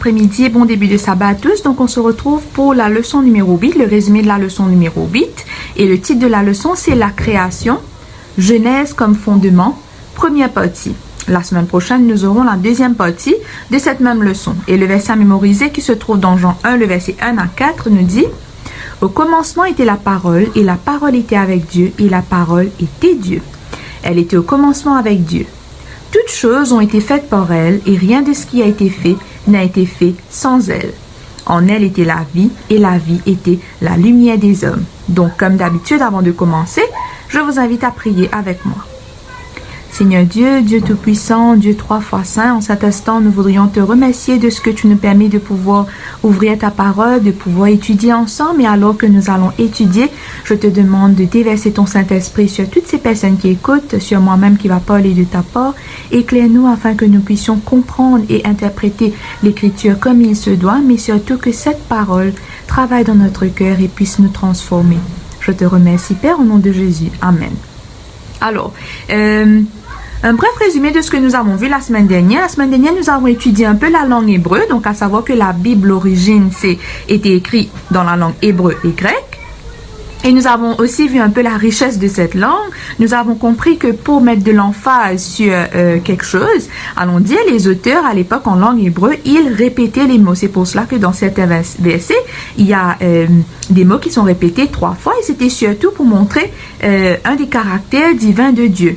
après-midi et bon début de sabbat à tous. Donc on se retrouve pour la leçon numéro 8, le résumé de la leçon numéro 8. Et le titre de la leçon, c'est la création, Genèse comme fondement, première partie. La semaine prochaine, nous aurons la deuxième partie de cette même leçon. Et le verset à mémoriser qui se trouve dans Jean 1, le verset 1 à 4 nous dit: au commencement était la parole, et la parole était avec Dieu, et la parole était Dieu. Elle était au commencement avec Dieu. Toutes choses ont été faites par elle, et rien de ce qui a été fait n'a été fait sans elle. En elle était la vie, et la vie était la lumière des hommes. Donc, comme d'habitude, avant de commencer, je vous invite à prier avec moi. Seigneur Dieu, Dieu Tout-Puissant, Dieu trois fois saint, en cet instant, nous voudrions te remercier de ce que tu nous permets de pouvoir ouvrir ta parole, de pouvoir étudier ensemble. Et alors que nous allons étudier, je te demande de déverser ton Saint-Esprit sur toutes ces personnes qui écoutent, sur moi-même qui va parler de ta part. Éclaire-nous afin que nous puissions comprendre et interpréter l'Écriture comme il se doit, mais surtout que cette parole travaille dans notre cœur et puisse nous transformer. Je te remercie, Père, au nom de Jésus. Amen. Alors, un bref résumé de ce que nous avons vu la semaine dernière. La semaine dernière, nous avons étudié un peu la langue hébreu, donc à savoir que la Bible, l'origine, était écrit dans la langue hébreu et grecque. Et nous avons aussi vu un peu la richesse de cette langue. Nous avons compris que pour mettre de l'emphase sur quelque chose, allons dire, les auteurs à l'époque en langue hébreu, ils répétaient les mots. C'est pour cela que dans certains versets, il y a des mots qui sont répétés 3 fois. Et c'était surtout pour montrer un des caractères divins de Dieu.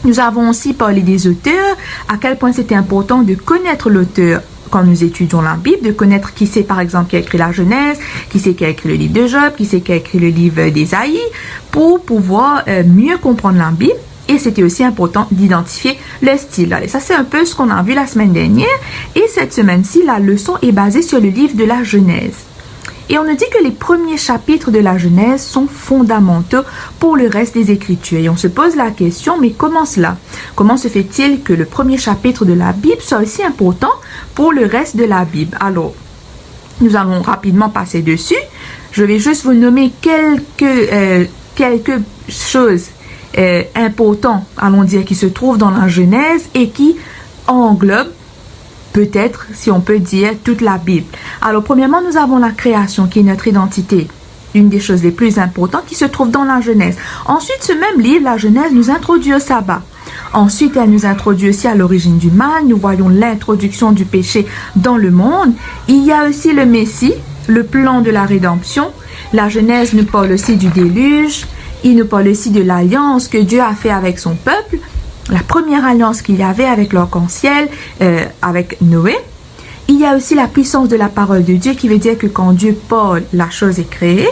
Nous avons aussi parlé des auteurs, à quel point c'était important de connaître l'auteur quand nous étudions la Bible, de connaître qui c'est par exemple qui a écrit la Genèse, qui c'est qui a écrit le livre de Job, qui c'est qui a écrit le livre d'Ésaïe, pour pouvoir mieux comprendre la Bible. Et c'était aussi important d'identifier le style. Et ça, c'est un peu ce qu'on a vu la semaine dernière. Et cette semaine-ci, la leçon est basée sur le livre de la Genèse. Et on nous dit que les premiers chapitres de la Genèse sont fondamentaux pour le reste des Écritures. Et on se pose la question, mais comment cela? Comment se fait-il que le premier chapitre de la Bible soit aussi important pour le reste de la Bible? Alors, nous allons rapidement passer dessus. Je vais juste vous nommer quelques choses importantes, allons dire, qui se trouvent dans la Genèse et qui englobent peut-être, si on peut dire, toute la Bible. Alors, premièrement, nous avons la création qui est notre identité. Une des choses les plus importantes qui se trouve dans la Genèse. Ensuite, ce même livre, la Genèse, nous introduit au sabbat. Ensuite, elle nous introduit aussi à l'origine du mal. Nous voyons l'introduction du péché dans le monde. Il y a aussi le Messie, le plan de la rédemption. La Genèse nous parle aussi du déluge. Il nous parle aussi de l'alliance que Dieu a fait avec son peuple. La première alliance qu'il y avait avec l'arc-en-ciel, avec Noé. Il y a aussi la puissance de la parole de Dieu qui veut dire que quand Dieu parle, la chose est créée.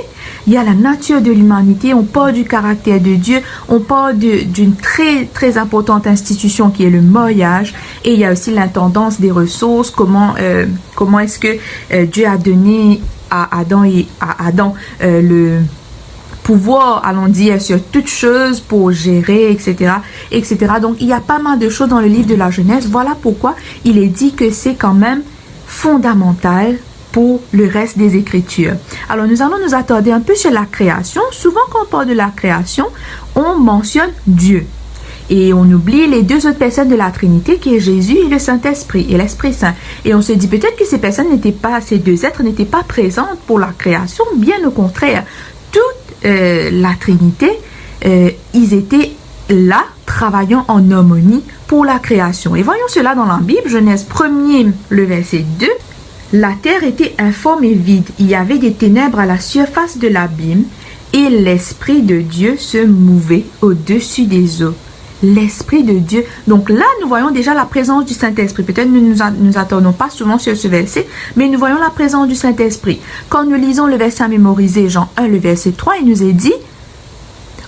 Il y a la nature de l'humanité, on parle du caractère de Dieu, on parle d'une très très importante institution qui est le mariage. Et il y a aussi l'intendance des ressources, comment est-ce que Dieu a donné à Adam le pouvoir, allons dire, sur toutes choses pour gérer, etc., etc. Donc, il y a pas mal de choses dans le livre de la Genèse. Voilà pourquoi il est dit que c'est quand même fondamental pour le reste des Écritures. Alors, nous allons nous attarder un peu sur la création. Souvent, quand on parle de la création, on mentionne Dieu. Et on oublie les deux autres personnes de la Trinité, qui est Jésus et le Saint-Esprit, et l'Esprit Saint. Et on se dit peut-être que ces deux êtres n'étaient pas présentes pour la création. Bien au contraire, la Trinité, ils étaient là, travaillant en harmonie pour la création. Et voyons cela dans la Bible, Genèse 1er, le verset 2. La terre était informe et vide. Il y avait des ténèbres à la surface de l'abîme, et l'Esprit de Dieu se mouvait au-dessus des eaux. L'Esprit de Dieu. Donc là, nous voyons déjà la présence du Saint-Esprit. Peut-être nous nous attendons pas souvent sur ce verset, mais nous voyons la présence du Saint-Esprit. Quand nous lisons le verset à mémoriser, Jean 1, le verset 3, il nous est dit: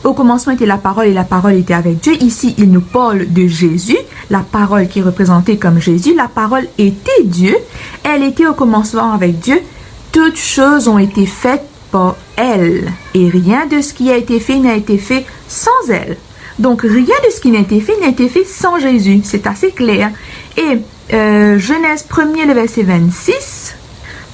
au commencement était la parole et la parole était avec Dieu. Ici, il nous parle de Jésus, la parole qui est représentée comme Jésus. La parole était Dieu. Elle était au commencement avec Dieu. Toutes choses ont été faites par elle. Et rien de ce qui a été fait n'a été fait sans elle. Donc, rien de ce qui n'a été fait sans Jésus. C'est assez clair. Et Genèse 1er, le verset 26,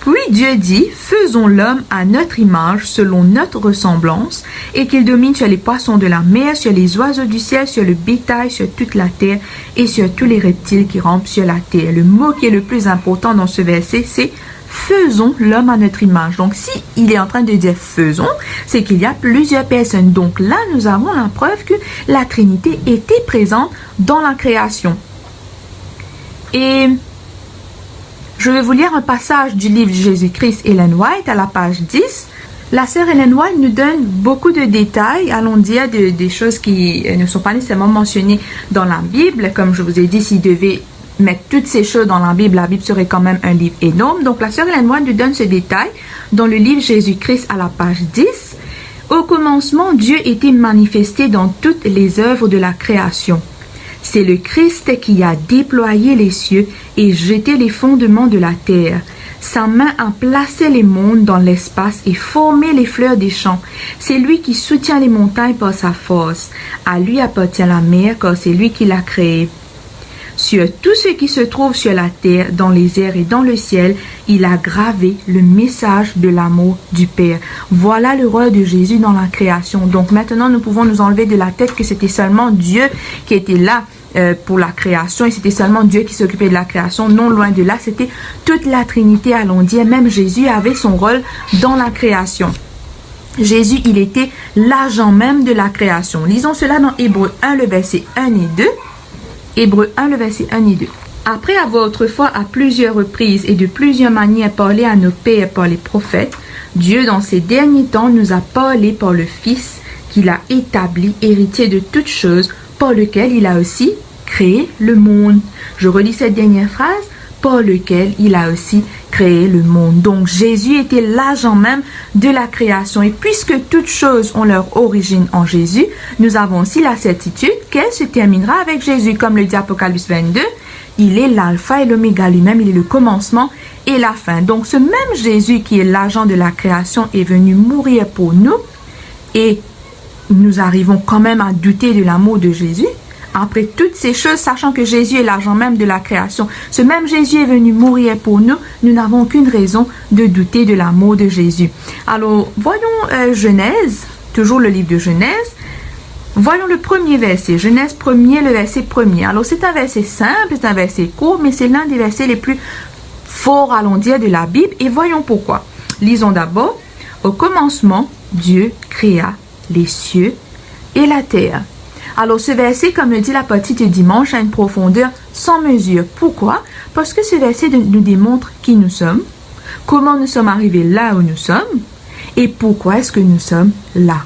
Puis Dieu dit, faisons l'homme à notre image, selon notre ressemblance, et qu'il domine sur les poissons de la mer, sur les oiseaux du ciel, sur le bétail, sur toute la terre, et sur tous les reptiles qui rampent sur la terre. Le mot qui est le plus important dans ce verset, c'est faisons l'homme à notre image. Donc, si il est en train de dire faisons, c'est qu'il y a plusieurs personnes. Donc là, nous avons la preuve que la Trinité était présente dans la création. Et je vais vous lire un passage du livre Jésus-Christ Ellen White à la page 10. La sœur Ellen White nous donne beaucoup de détails, allons dire des choses qui ne sont pas nécessairement mentionnées dans la Bible. Comme je vous ai dit, s'il devait mettre toutes ces choses dans la Bible serait quand même un livre énorme. Donc la sœur Ellen White nous donne ce détail dans le livre Jésus-Christ à la page 10. Au commencement, Dieu était manifesté dans toutes les œuvres de la création. C'est le Christ qui a déployé les cieux et jeté les fondements de la terre. Sa main a placé les mondes dans l'espace et formé les fleurs des champs. C'est lui qui soutient les montagnes par sa force. À lui appartient la mer, car c'est lui qui l'a créée. Sur tout ce qui se trouve sur la terre, dans les airs et dans le ciel, il a gravé le message de l'amour du Père. Voilà le rôle de Jésus dans la création. Donc maintenant, nous pouvons nous enlever de la tête que c'était seulement Dieu qui était là pour la création et c'était seulement Dieu qui s'occupait de la création. Non, loin de là, c'était toute la Trinité, allons dire. Même Jésus avait son rôle dans la création. Jésus, il était l'agent même de la création. Lisons cela dans Hébreux 1, le verset 1 et 2. Hébreux 1, le verset 1 et 2. Après avoir autrefois à plusieurs reprises et de plusieurs manières parlé à nos pères par les prophètes, Dieu dans ces derniers temps nous a parlé par le Fils qu'il a établi, héritier de toutes choses, par lequel il a aussi créé le monde. Je relis cette dernière phrase, par lequel il a aussi créé le monde. Donc Jésus était l'agent même de la création. Et puisque toutes choses ont leur origine en Jésus, nous avons aussi la certitude qu'elle se terminera avec Jésus. Comme le dit Apocalypse 22, il est l'alpha et l'oméga lui-même, il est le commencement et la fin. Donc ce même Jésus qui est l'agent de la création est venu mourir pour nous et nous arrivons quand même à douter de l'amour de Jésus. Après toutes ces choses, sachant que Jésus est l'agent même de la création, ce même Jésus est venu mourir pour nous, nous n'avons aucune raison de douter de l'amour de Jésus. Alors, voyons Genèse, toujours le livre de Genèse. Voyons le premier verset, Genèse 1er, le verset 1er. Alors, c'est un verset simple, c'est un verset court, mais c'est l'un des versets les plus forts, allons dire, de la Bible. Et voyons pourquoi. Lisons d'abord. Au commencement, Dieu créa les cieux et la terre. Alors ce verset, comme le dit la petite dimanche, a une profondeur sans mesure. Pourquoi? Parce que ce verset nous démontre qui nous sommes, comment nous sommes arrivés là où nous sommes et pourquoi est-ce que nous sommes là.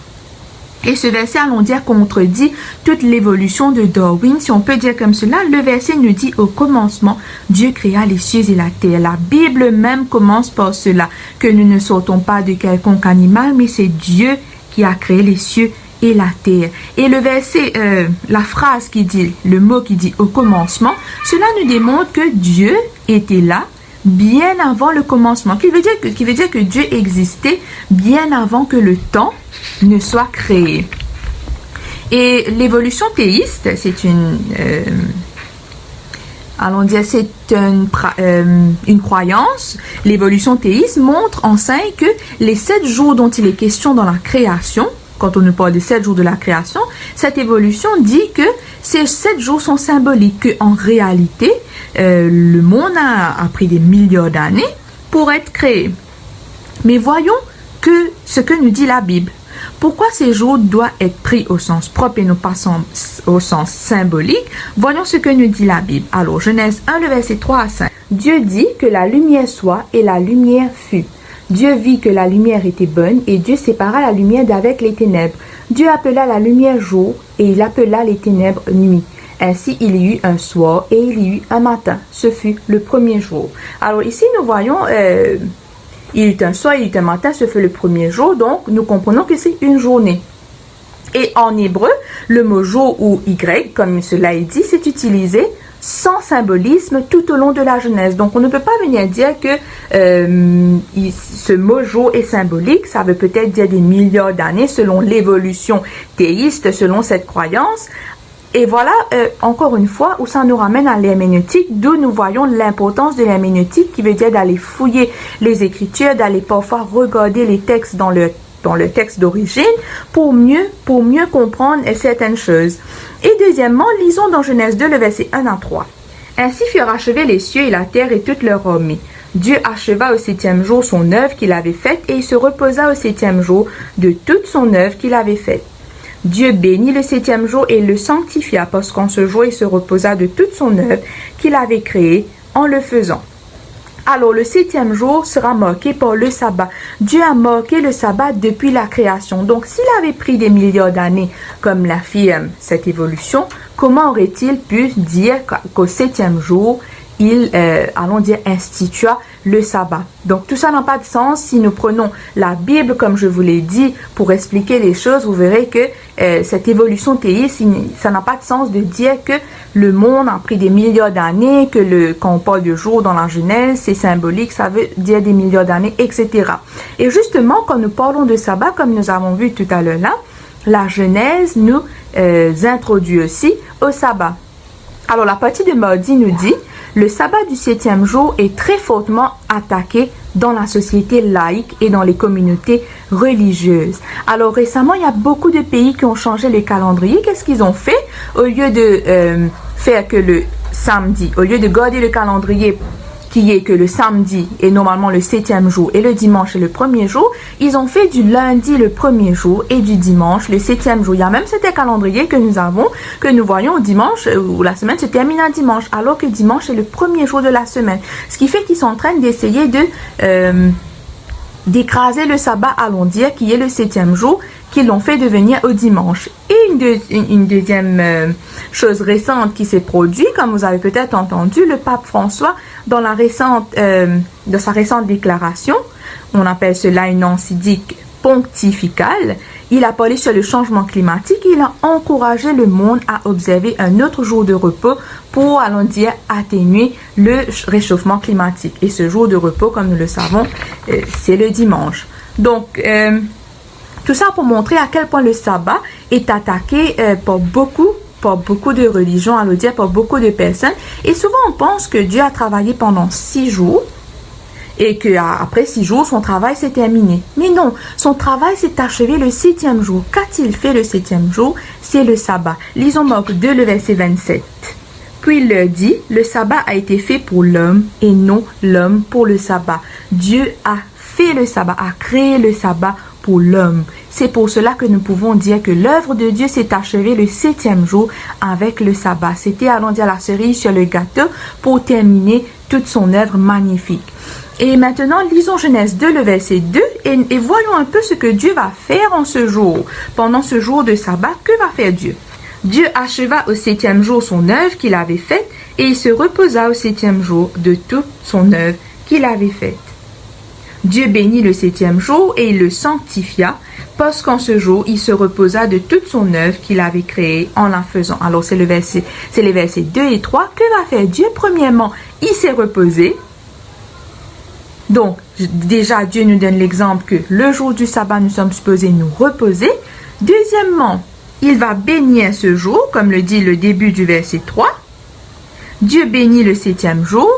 Et ce verset, allons dire, contredit toute l'évolution de Darwin, si on peut dire comme cela. Le verset nous dit au commencement, Dieu créa les cieux et la terre. La Bible même commence par cela, que nous ne sortons pas de quelconque animal, mais c'est Dieu qui a créé les cieux et la terre. Et le verset, la phrase qui dit, le mot qui dit au commencement, cela nous démontre que Dieu était là bien avant le commencement, qui veut dire que Dieu existait bien avant que le temps ne soit créé. Et l'évolution théiste, c'est allons dire, c'est une croyance. L'évolution théiste montre, enseigne que les 7 jours dont il est question dans la création, quand on nous parle des 7 jours de la création, cette évolution dit que ces 7 jours sont symboliques, qu'en réalité, le monde a pris des milliards d'années pour être créé. Mais voyons ce que nous dit la Bible. Pourquoi ces jours doivent être pris au sens propre et non pas au sens symbolique? Voyons ce que nous dit la Bible. Alors, Genèse 1, le verset 3 à 5. Dieu dit que la lumière soit et la lumière fut. Dieu vit que la lumière était bonne et Dieu sépara la lumière d'avec les ténèbres. Dieu appela la lumière jour et il appela les ténèbres nuit. Ainsi, il y eut un soir et il y eut un matin. Ce fut le premier jour. Alors ici, nous voyons, il y eut un soir, il y eut un matin, ce fut le premier jour. Donc, nous comprenons que c'est une journée. Et en hébreu, le mot jour ou Y, comme cela est dit, c'est utilisé sans symbolisme tout au long de la Genèse. Donc, on ne peut pas venir dire que ce mot jour est symbolique. Ça veut peut-être dire des milliards d'années selon l'évolution théiste, selon cette croyance. Et voilà, encore une fois, où ça nous ramène à l'herméneutique, d'où nous voyons l'importance de l'herméneutique, qui veut dire d'aller fouiller les Écritures, d'aller parfois regarder les textes dans le texte d'origine pour mieux comprendre certaines choses. Et deuxièmement, lisons dans Genèse 2, le verset 1 à 3. Ainsi furent achevés les cieux et la terre et toute leur armée. Dieu acheva au 7e jour son œuvre qu'il avait faite et il se reposa au 7e jour de toute son œuvre qu'il avait faite. Dieu bénit le 7e jour et le sanctifia parce qu'en ce jour il se reposa de toute son œuvre qu'il avait créée en le faisant. Alors le 7e jour sera marqué par le sabbat. Dieu a marqué le sabbat depuis la création. Donc s'il avait pris des milliards d'années, comme l'affirme cette évolution, comment aurait-il pu dire qu'au 7e jour, il, institua le sabbat. Donc tout ça n'a pas de sens. Si nous prenons la Bible, comme je vous l'ai dit, pour expliquer les choses, vous verrez que cette évolution théiste, ça n'a pas de sens de dire que le monde a pris des milliards d'années, que quand on parle de jour dans la Genèse, c'est symbolique, ça veut dire des milliards d'années, etc. Et justement, quand nous parlons de sabbat, comme nous avons vu tout à l'heure là, la Genèse nous introduit aussi au sabbat. Alors la partie de mardi nous dit: le sabbat du 7e jour est très fortement attaqué dans la société laïque et dans les communautés religieuses. Alors récemment, il y a beaucoup de pays qui ont changé le calendrier. Qu'est-ce qu'ils ont fait? Au lieu de faire que le samedi, au lieu de garder le calendrier qui est que le samedi est normalement le 7e jour et le dimanche est le 1er jour, ils ont fait du lundi le 1er jour et du dimanche le 7e jour. Il y a même cet calendrier que nous voyons au dimanche, où la semaine se termine à dimanche, alors que dimanche est le 1er jour de la semaine. Ce qui fait qu'ils sont en train d'essayer d'écraser le sabbat, allons dire, qui est le 7e jour, qu'ils l'ont fait devenir au dimanche. Et une deuxième chose récente qui s'est produite, comme vous avez peut-être entendu, le pape François, dans sa récente déclaration, on appelle cela une encyclique pontificale, il a parlé sur le changement climatique et il a encouragé le monde à observer un autre jour de repos pour, allons dire, atténuer le réchauffement climatique. Et ce jour de repos, comme nous le savons, c'est le dimanche. Donc, tout ça pour montrer à quel point le sabbat est attaqué par beaucoup de religions, allons dire, par beaucoup de personnes. Et souvent, on pense que Dieu a travaillé pendant 6 jours et qu'après 6 jours, son travail s'est terminé. Mais non, son travail s'est achevé le 7e jour. Qu'a-t-il fait le 7e jour? C'est le sabbat. Lisons Marc 2, le verset 27. Puis il leur dit: le sabbat a été fait pour l'homme et non l'homme pour le sabbat. Dieu a fait le sabbat, a créé le sabbat pour l'homme. C'est pour cela que nous pouvons dire que l'œuvre de Dieu s'est achevée le 7e jour avec le sabbat. C'était, allons dire, la cerise sur le gâteau pour terminer toute son œuvre magnifique. Et maintenant, lisons Genèse 2, le verset 2, et voyons un peu ce que Dieu va faire en ce jour. Pendant ce jour de sabbat, que va faire Dieu? Dieu acheva au 7e jour son œuvre qu'il avait faite, et il se reposa au 7e jour de toute son œuvre qu'il avait faite. Dieu bénit le 7e jour et il le sanctifia, parce qu'en ce jour, il se reposa de toute son œuvre qu'il avait créée en la faisant. Alors, c'est les versets 2 et 3. Que va faire Dieu? Premièrement, il s'est reposé. Donc, déjà, Dieu nous donne l'exemple que le jour du sabbat, nous sommes supposés nous reposer. Deuxièmement, il va bénir ce jour, comme le dit le début du verset 3. Dieu bénit le 7e jour.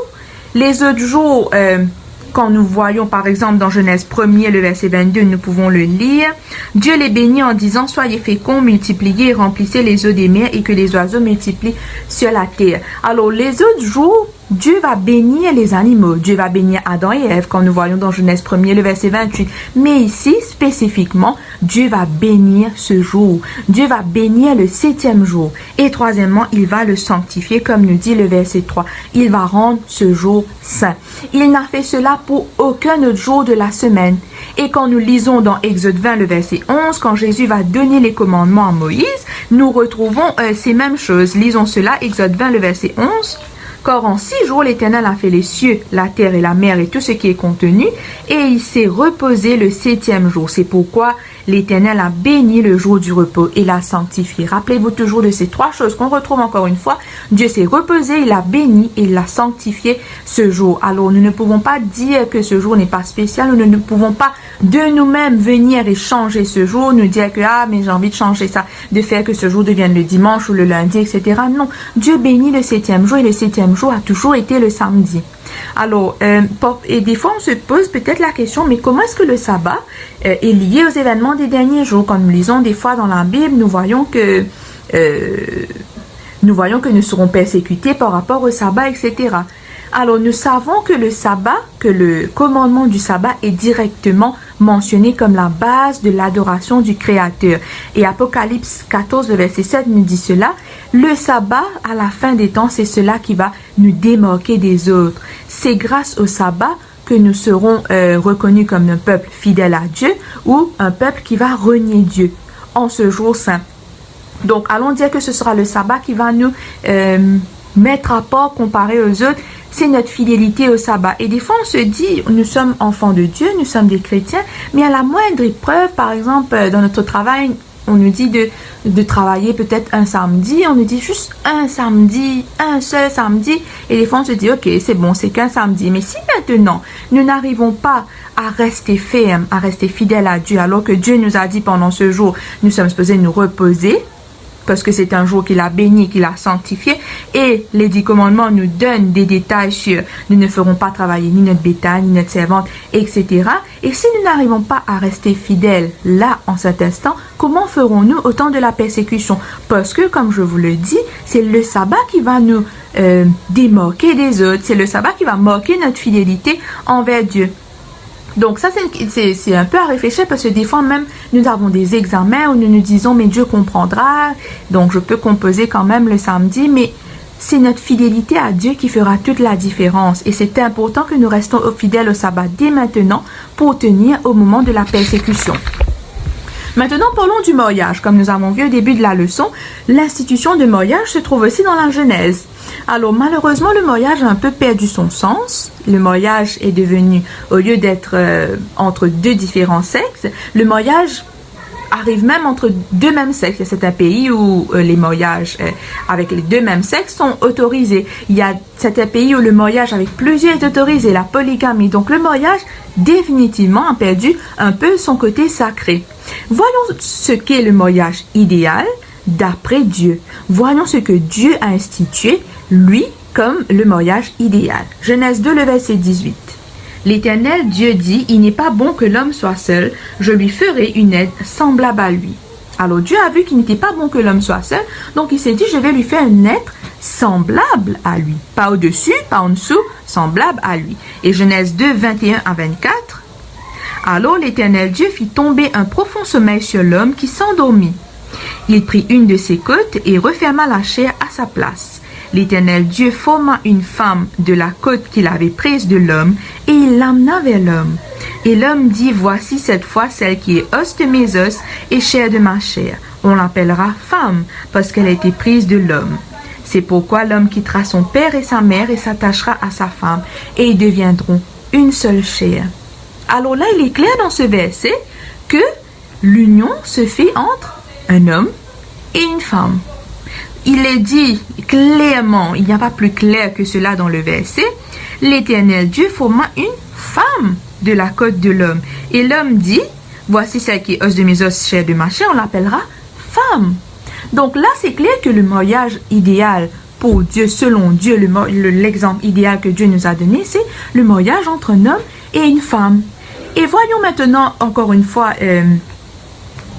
Les autres jours, quand nous voyons par exemple dans Genèse 1er, le verset 22, nous pouvons le lire. Dieu les bénit en disant: soyez féconds, multipliez et remplissez les eaux des mers et que les oiseaux multiplient sur la terre. Alors les autres jours, Dieu va bénir les animaux. Dieu va bénir Adam et Ève, quand nous voyons dans Genèse 1er, le verset 28. Mais ici, spécifiquement, Dieu va bénir ce jour. Dieu va bénir le 7e jour. Et troisièmement, il va le sanctifier, comme nous dit le verset 3. Il va rendre ce jour saint. Il n'a fait cela pour aucun autre jour de la semaine. Et quand nous lisons dans Exode 20, le verset 11, quand Jésus va donner les commandements à Moïse, nous retrouvons ces mêmes choses. Lisons cela, Exode 20, le verset 11. Car en 6 jours, l'Éternel a fait les cieux, la terre et la mer et tout ce qui est contenu, et il s'est reposé le 7e jour. C'est pourquoi L'Éternel a béni le jour du repos et l'a sanctifié. Rappelez-vous toujours de ces trois choses qu'on retrouve encore une fois. Dieu s'est reposé, il a béni et il a sanctifié ce jour. Alors nous ne pouvons pas dire que ce jour n'est pas spécial. Nous ne pouvons pas de nous-mêmes venir et changer ce jour, nous dire que mais j'ai envie de changer ça, de faire que ce jour devienne le dimanche ou le lundi, etc. Non, Dieu bénit le 7e jour et le 7e jour a toujours été le samedi. Alors, et des fois on se pose peut-être la question, mais comment est-ce que le sabbat est lié aux événements des derniers jours? Quand nous lisons des fois dans la Bible, nous voyons que nous serons persécutés par rapport au sabbat, etc. Alors, nous savons que le sabbat, que le commandement du sabbat est directement mentionné comme la base de l'adoration du Créateur. Et Apocalypse 14, le verset 7 nous dit cela. Le sabbat, à la fin des temps, c'est cela qui va nous démarquer des autres. C'est grâce au sabbat que nous serons reconnus comme un peuple fidèle à Dieu ou un peuple qui va renier Dieu en ce jour saint. Donc, allons dire que ce sera le sabbat qui va nous mettre à part comparé aux autres. C'est notre fidélité au sabbat. Et des fois, on se dit, nous sommes enfants de Dieu, nous sommes des chrétiens, mais à la moindre épreuve, par exemple, dans notre travail, on nous dit de travailler peut-être un samedi, on nous dit juste un samedi, un seul samedi, et des fois on se dit, ok, c'est bon, c'est qu'un samedi. Mais si maintenant, nous n'arrivons pas à rester fermes, à rester fidèles à Dieu, alors que Dieu nous a dit pendant ce jour, nous sommes supposés nous reposer, parce que c'est un jour qu'il a béni, qu'il a sanctifié, et les 10 commandements nous donnent des détails sur nous ne ferons pas travailler ni notre bétail, ni notre servante, etc. Et si nous n'arrivons pas à rester fidèles là, en cet instant, comment ferons-nous au temps de la persécution? Parce que, comme je vous le dis, c'est le sabbat qui va nous démarquer des autres, c'est le sabbat qui va marquer notre fidélité envers Dieu. Donc ça, c'est un peu à réfléchir parce que des fois même, nous avons des examens où nous nous disons, mais Dieu comprendra, donc je peux composer quand même le samedi, mais c'est notre fidélité à Dieu qui fera toute la différence. Et c'est important que nous restons fidèles au sabbat dès maintenant pour tenir au moment de la persécution. Maintenant, parlons du mariage. Comme nous avons vu au début de la leçon, l'institution de mariage se trouve aussi dans la Genèse. Alors, malheureusement, le mariage a un peu perdu son sens. Le mariage est devenu, au lieu d'être entre deux différents sexes, le mariage arrive même entre deux mêmes sexes. C'est un pays où les mariages avec les deux mêmes sexes sont autorisés. Il y a certains pays où le mariage avec plusieurs est autorisé, la polygamie. Donc, le mariage, définitivement, a perdu un peu son côté sacré. Voyons ce qu'est le mariage idéal d'après Dieu. Voyons ce que Dieu a institué, lui, comme le mariage idéal. Genèse 2, le verset 18. L'Éternel Dieu dit, « Il n'est pas bon que l'homme soit seul, je lui ferai une aide semblable à lui. » Alors Dieu a vu qu'il n'était pas bon que l'homme soit seul, donc il s'est dit, je vais lui faire un être semblable à lui. Pas au-dessus, pas en dessous, semblable à lui. Et Genèse 2, 21 à 24. Alors l'Éternel Dieu fit tomber un profond sommeil sur l'homme qui s'endormit. Il prit une de ses côtes et referma la chair à sa place. L'Éternel Dieu forma une femme de la côte qu'il avait prise de l'homme et il l'amena vers l'homme. Et l'homme dit, voici cette fois celle qui est os de mes os et chair de ma chair. On l'appellera femme parce qu'elle a été prise de l'homme. C'est pourquoi l'homme quittera son père et sa mère et s'attachera à sa femme et ils deviendront une seule chair. Alors là, il est clair dans ce verset que l'union se fait entre un homme et une femme. Il est dit clairement, il n'y a pas plus clair que cela dans le verset, l'Éternel Dieu forma une femme de la côte de l'homme. Et l'homme dit, voici celle qui est os de mes os, chair de ma chair, on l'appellera femme. Donc là, c'est clair que le mariage idéal pour Dieu, selon Dieu, l'exemple idéal que Dieu nous a donné, c'est le mariage entre un homme et une femme. Et voyons maintenant, encore une fois,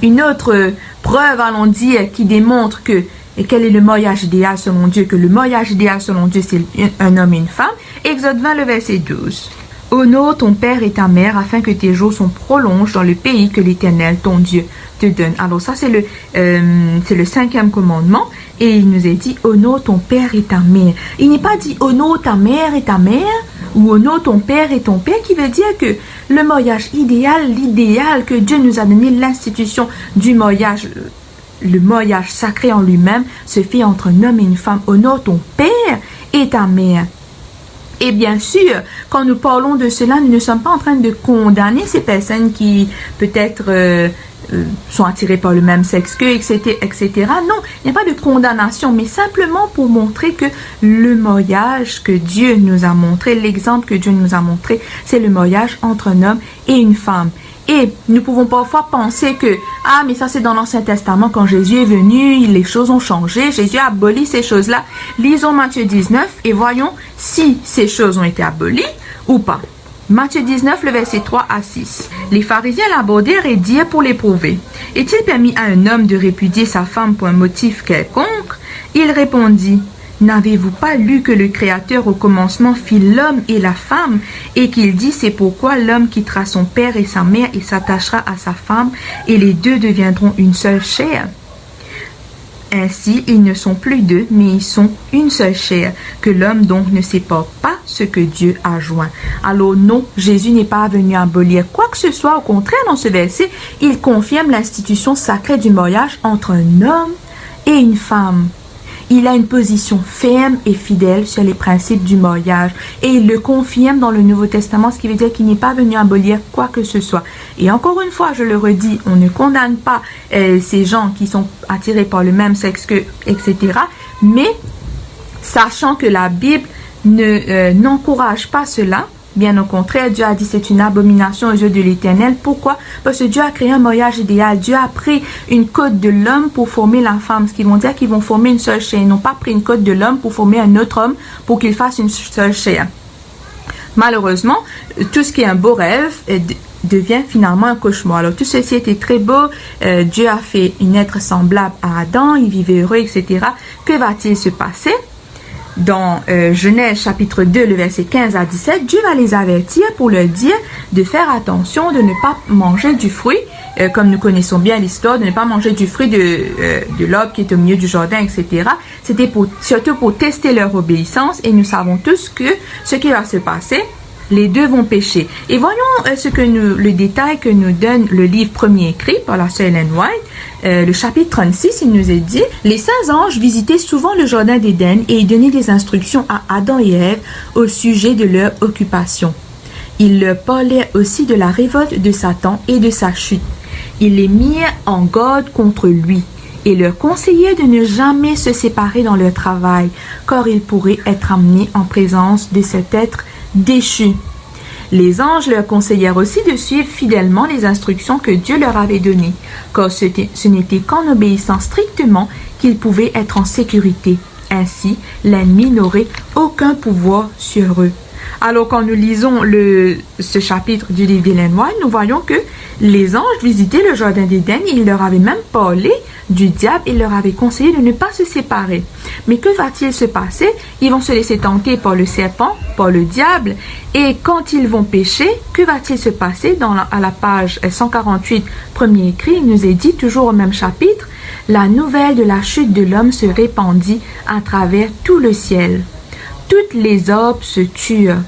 une autre preuve, allons dire, qui démontre que, et quel est le mariage idéal selon Dieu, que le mariage idéal selon Dieu, c'est un homme et une femme. Exode 20, le verset 12. Honore ton père et ta mère afin que tes jours sont prolongés dans le pays que l'Éternel, ton Dieu, te donne. Alors ça, c'est le 5e commandement. Et il nous est dit, honore ton père et ta mère. Il n'est pas dit, honore ta mère et ta mère, ou honore ton père et ton père, qui veut dire que le mariage idéal, l'idéal que Dieu nous a donné, l'institution du mariage, le mariage sacré en lui-même, se fait entre un homme et une femme. Honore ton père et ta mère. Et bien sûr, quand nous parlons de cela, nous ne sommes pas en train de condamner ces personnes qui peut-être sont attirés par le même sexe qu'eux, etc., etc. Non, il n'y a pas de condamnation, mais simplement pour montrer que le mariage que Dieu nous a montré, l'exemple que Dieu nous a montré, c'est le mariage entre un homme et une femme. Et nous pouvons parfois penser que, ah, mais ça c'est dans l'Ancien Testament, quand Jésus est venu, les choses ont changé, Jésus a aboli ces choses-là. Lisons Matthieu 19 et voyons si ces choses ont été abolies ou pas. Matthieu 19, le verset 3 à 6. Les pharisiens l'abordèrent et dirent pour l'éprouver: Est-il permis à un homme de répudier sa femme pour un motif quelconque? Il répondit: N'avez-vous pas lu que le Créateur au commencement fit l'homme et la femme, et qu'il dit: c'est pourquoi l'homme quittera son père et sa mère et s'attachera à sa femme, et les deux deviendront une seule chair. Ainsi, ils ne sont plus deux, mais ils sont une seule chair, que l'homme donc ne sépare pas ce que Dieu a joint. Alors non, Jésus n'est pas venu abolir quoi que ce soit. Au contraire, dans ce verset, il confirme l'institution sacrée du mariage entre un homme et une femme. Il a une position ferme et fidèle sur les principes du mariage. Et il le confirme dans le Nouveau Testament, ce qui veut dire qu'il n'est pas venu abolir quoi que ce soit. Et encore une fois, je le redis, on ne condamne pas ces gens qui sont attirés par le même sexe que, etc. Mais, sachant que la Bible n'encourage pas cela, bien au contraire, Dieu a dit c'est une abomination aux yeux de l'Éternel. Pourquoi? Parce que Dieu a créé un mariage idéal. Dieu a pris une côte de l'homme pour former la femme. Ce qui vont dire qu'ils vont former une seule chair. Ils n'ont pas pris une côte de l'homme pour former un autre homme pour qu'il fasse une seule chair. Malheureusement, tout ce qui est un beau rêve devient finalement un cauchemar. Alors tout ceci était très beau. Dieu a fait un être semblable à Adam. Il vivait heureux, etc. Que va-t-il se passer? Dans Genèse chapitre 2, le verset 15 à 17, Dieu va les avertir pour leur dire de faire attention, de ne pas manger du fruit, comme nous connaissons bien l'histoire, de ne pas manger du fruit de l'arbre qui est au milieu du jardin, etc. C'était surtout pour tester leur obéissance, et nous savons tous que ce qui va se passer, les deux vont pécher. Et voyons le détail que nous donne le livre premier écrit par la sœur Ellen White. Le chapitre 36, il nous est dit: les saints anges visitaient souvent le jardin d'Éden et y donnaient des instructions à Adam et Ève au sujet de leur occupation. Ils leur parlaient aussi de la révolte de Satan et de sa chute. Ils les mirent en garde contre lui et leur conseillaient de ne jamais se séparer dans leur travail, car ils pourraient être amenés en présence de cet être déchu. Les anges leur conseillèrent aussi de suivre fidèlement les instructions que Dieu leur avait données, car ce n'était qu'en obéissant strictement qu'ils pouvaient être en sécurité. Ainsi, l'ennemi n'aurait aucun pouvoir sur eux. Alors, quand nous lisons ce chapitre du livre d'Ellen White, nous voyons que les anges visitaient le jardin d'Éden et ils leur avaient même parlé du diable et leur avaient conseillé de ne pas se séparer. Mais que va-t-il se passer? Ils vont se laisser tenter par le serpent, par le diable, et quand ils vont pécher, que va-t-il se passer? À la page 148, premier écrit, il nous est dit, toujours au même chapitre: la nouvelle de la chute de l'homme se répandit à travers tout le ciel. Toutes les orbes se turent.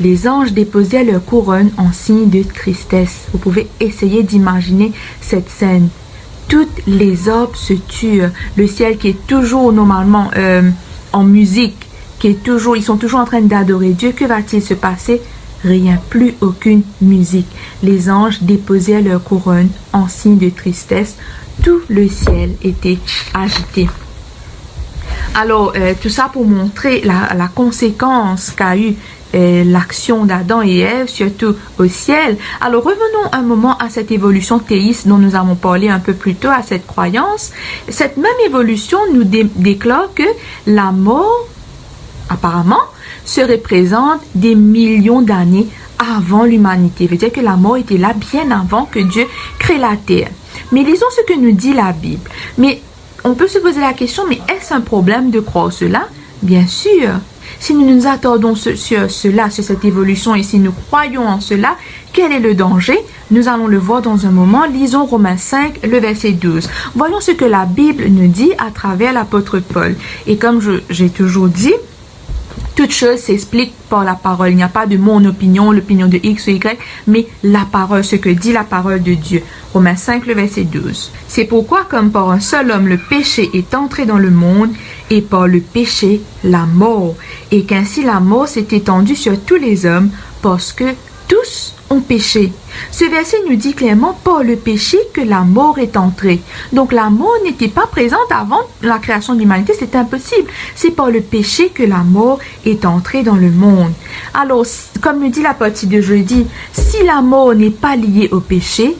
Les anges déposaient leur couronne en signe de tristesse. Vous pouvez essayer d'imaginer cette scène. Toutes les orbes se turent. Le ciel qui est toujours normalement en musique, ils sont toujours en train d'adorer Dieu. Que va-t-il se passer? Rien, plus aucune musique. Les anges déposaient leur couronne en signe de tristesse. Tout le ciel était agité. Alors, tout ça pour montrer la conséquence qu'a eu l'action d'Adam et Ève, surtout au ciel. Alors, revenons un moment à cette évolution théiste dont nous avons parlé un peu plus tôt, à cette croyance. Cette même évolution nous déclare que la mort, apparemment, serait présente des millions d'années avant l'humanité. Ça veut dire que la mort était là bien avant que Dieu crée la terre. Mais lisons ce que nous dit la Bible. Mais on peut se poser la question, mais est-ce un problème de croire cela? Bien sûr. Si nous nous attardons sur cela, sur cette évolution, et si nous croyons en cela, quel est le danger? Nous allons le voir dans un moment. Lisons Romains 5, le verset 12. Voyons ce que la Bible nous dit à travers l'apôtre Paul. Et comme j'ai toujours dit, toute chose s'explique par la parole. Il n'y a pas de mon opinion, l'opinion de X ou Y, mais la parole, ce que dit la parole de Dieu. Romains 5, le verset 12. C'est pourquoi, comme par un seul homme, le péché est entré dans le monde, et par le péché, la mort. Et qu'ainsi la mort s'est étendue sur tous les hommes, parce que tous ont péché. Ce verset nous dit clairement par le péché que la mort est entrée. Donc la mort n'était pas présente avant la création de l'humanité, c'est impossible. C'est par le péché que la mort est entrée dans le monde. Alors, comme nous dit la partie de jeudi, si la mort n'est pas liée au péché,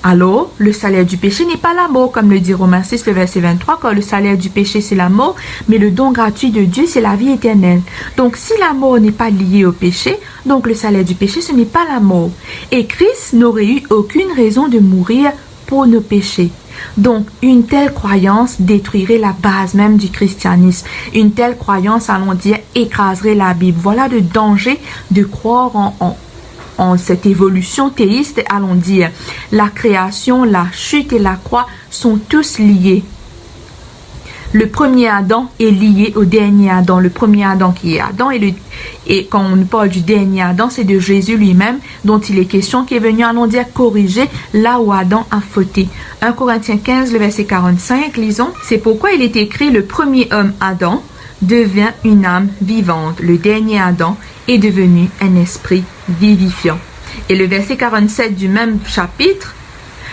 alors le salaire du péché n'est pas la mort, comme le dit Romains 6, le verset 23, car le salaire du péché c'est la mort, mais le don gratuit de Dieu c'est la vie éternelle. Donc si la mort n'est pas liée au péché, donc le salaire du péché ce n'est pas la mort. Et Christ n'aurait eu aucune raison de mourir pour nos péchés. Donc, une telle croyance détruirait la base même du christianisme. Une telle croyance, allons dire, écraserait la Bible. Voilà le danger de croire en cette évolution théiste, allons dire. La création, la chute et la croix sont tous liés. Le premier Adam est lié au dernier Adam. Le premier Adam qui est Adam et quand on parle du dernier Adam, c'est de Jésus lui-même dont il est question, qui est venu, allons dire, corriger là où Adam a fauté. 1 Corinthiens 15, le verset 45, lisons. C'est pourquoi il est écrit, le premier homme Adam devient une âme vivante. Le dernier Adam est devenu un esprit vivifiant. Et le verset 47 du même chapitre,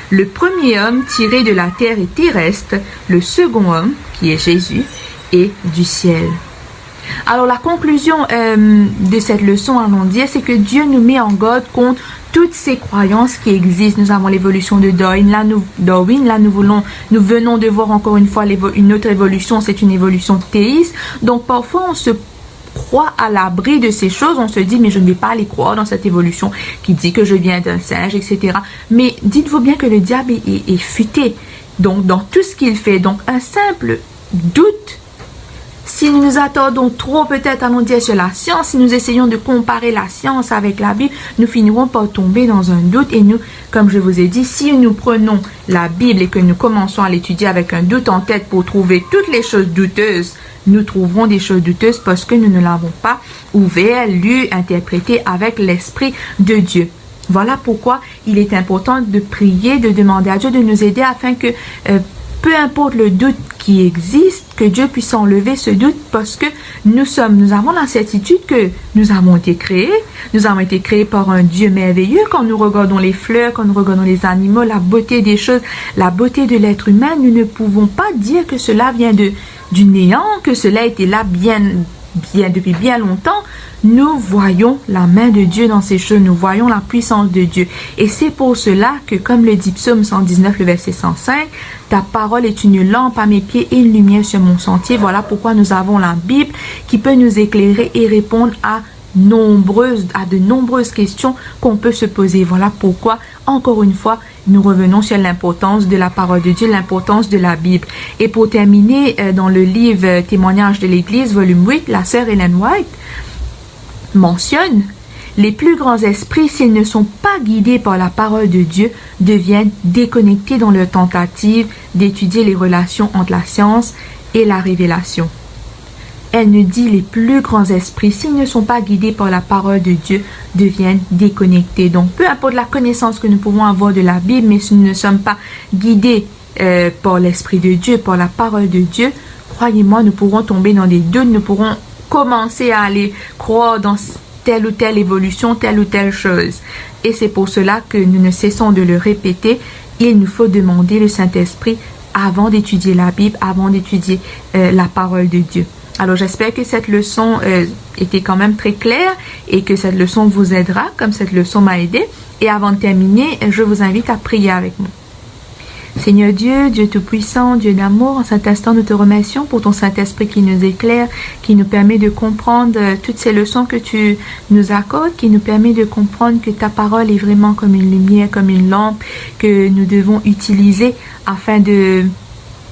le premier homme tiré de la terre est terrestre, le second homme, qui est Jésus, est du ciel. Alors la conclusion de cette leçon, allons dire, c'est que Dieu nous met en garde contre toutes ces croyances qui existent. Nous avons l'évolution de Darwin, là nous venons de voir encore une fois une autre évolution, c'est une évolution théiste. Donc parfois on se croit à l'abri de ces choses, on se dit mais je ne vais pas aller croire dans cette évolution qui dit que je viens d'un singe, etc. Mais dites-vous bien que le diable est futé donc dans tout ce qu'il fait. Donc un simple doute, si nous nous attardons trop peut-être allons dire sur la science, si nous essayons de comparer la science avec la Bible, nous finirons par tomber dans un doute. Et nous, comme je vous ai dit, si nous prenons la Bible et que nous commençons à l'étudier avec un doute en tête pour trouver toutes les choses douteuses, nous trouverons des choses douteuses parce que nous ne l'avons pas ouvert, lu, interprété avec l'Esprit de Dieu. Voilà pourquoi il est important de prier, de demander à Dieu de nous aider afin que peu importe le doute qui existe, que Dieu puisse enlever ce doute parce que nous avons la certitude que nous avons été créés par un Dieu merveilleux. Quand nous regardons les fleurs, quand nous regardons les animaux, la beauté des choses, la beauté de l'être humain, nous ne pouvons pas dire que cela vient du néant, que cela était là depuis bien longtemps. Nous voyons la main de Dieu dans ces choses, nous voyons la puissance de Dieu. Et c'est pour cela que, comme le dit Psaume 119, le verset 105, ta parole est une lampe à mes pieds et une lumière sur mon sentier. Voilà pourquoi nous avons la Bible qui peut nous éclairer et répondre à de nombreuses questions qu'on peut se poser. Voilà pourquoi, encore une fois, nous revenons sur l'importance de la parole de Dieu, l'importance de la Bible. Et pour terminer, dans le livre Témoignages de l'Église, volume 8, la sœur Ellen White mentionne: les plus grands esprits, s'ils ne sont pas guidés par la parole de Dieu, deviennent déconnectés dans leur tentative d'étudier les relations entre la science et la révélation. Elle nous dit: les plus grands esprits, s'ils ne sont pas guidés par la parole de Dieu, deviennent déconnectés. Donc, peu importe la connaissance que nous pouvons avoir de la Bible, mais si nous ne sommes pas guidés par l'Esprit de Dieu, par la parole de Dieu, croyez-moi, nous pourrons tomber dans des doutes, nous pourrons commencer à aller croire dans telle ou telle évolution, telle ou telle chose. Et c'est pour cela que nous ne cessons de le répéter. Il nous faut demander le Saint-Esprit avant d'étudier la Bible, avant d'étudier la parole de Dieu. Alors j'espère que cette leçon était quand même très claire et que cette leçon vous aidera comme cette leçon m'a aidé. Et avant de terminer, je vous invite à prier avec moi. Seigneur Dieu, Dieu Tout-Puissant, Dieu d'amour, en cet instant nous te remercions pour ton Saint-Esprit qui nous éclaire, qui nous permet de comprendre toutes ces leçons que tu nous accordes, qui nous permet de comprendre que ta parole est vraiment comme une lumière, comme une lampe que nous devons utiliser afin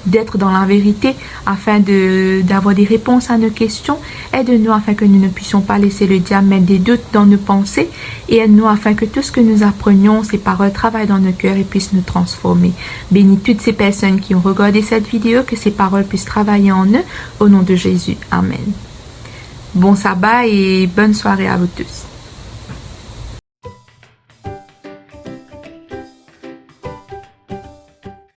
d'être dans la vérité, afin d'avoir des réponses à nos questions. Aide-nous afin que nous ne puissions pas laisser le diable mettre des doutes dans nos pensées et aide-nous afin que tout ce que nous apprenions, ces paroles travaillent dans nos cœurs et puissent nous transformer. Bénis toutes ces personnes qui ont regardé cette vidéo, que ces paroles puissent travailler en eux, au nom de Jésus. Amen. Bon sabbat et bonne soirée à vous tous.